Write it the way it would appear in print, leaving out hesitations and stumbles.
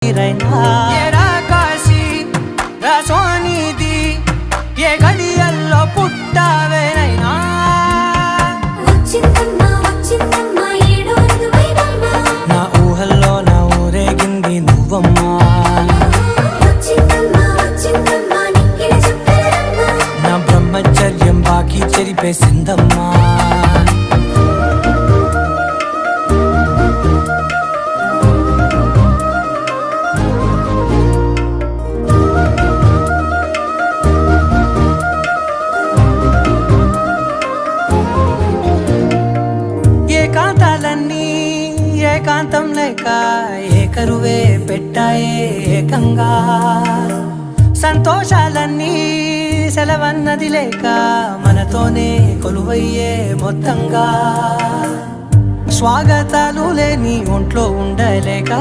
ఊపిరైనా కాశీ సోనిది ఏ గడియల్లో పుట్టావేనైనా నా ఊహల్లో నా ఊరేగింది నువ్వమ్మా నా బ్రహ్మచర్యం బాకీ చెరిపేసిందమ్మా ఏకాంతాలన్నీ ఏకాంతం లేక ఏకరువే పెట్టాయే ఏకంగా సంతోషాలన్నీ సెలవన్నది లేక మనతోనే కొలువయ్యే మొత్తంగా స్వాగతాలు లేని ఒంట్లో ఉండలేక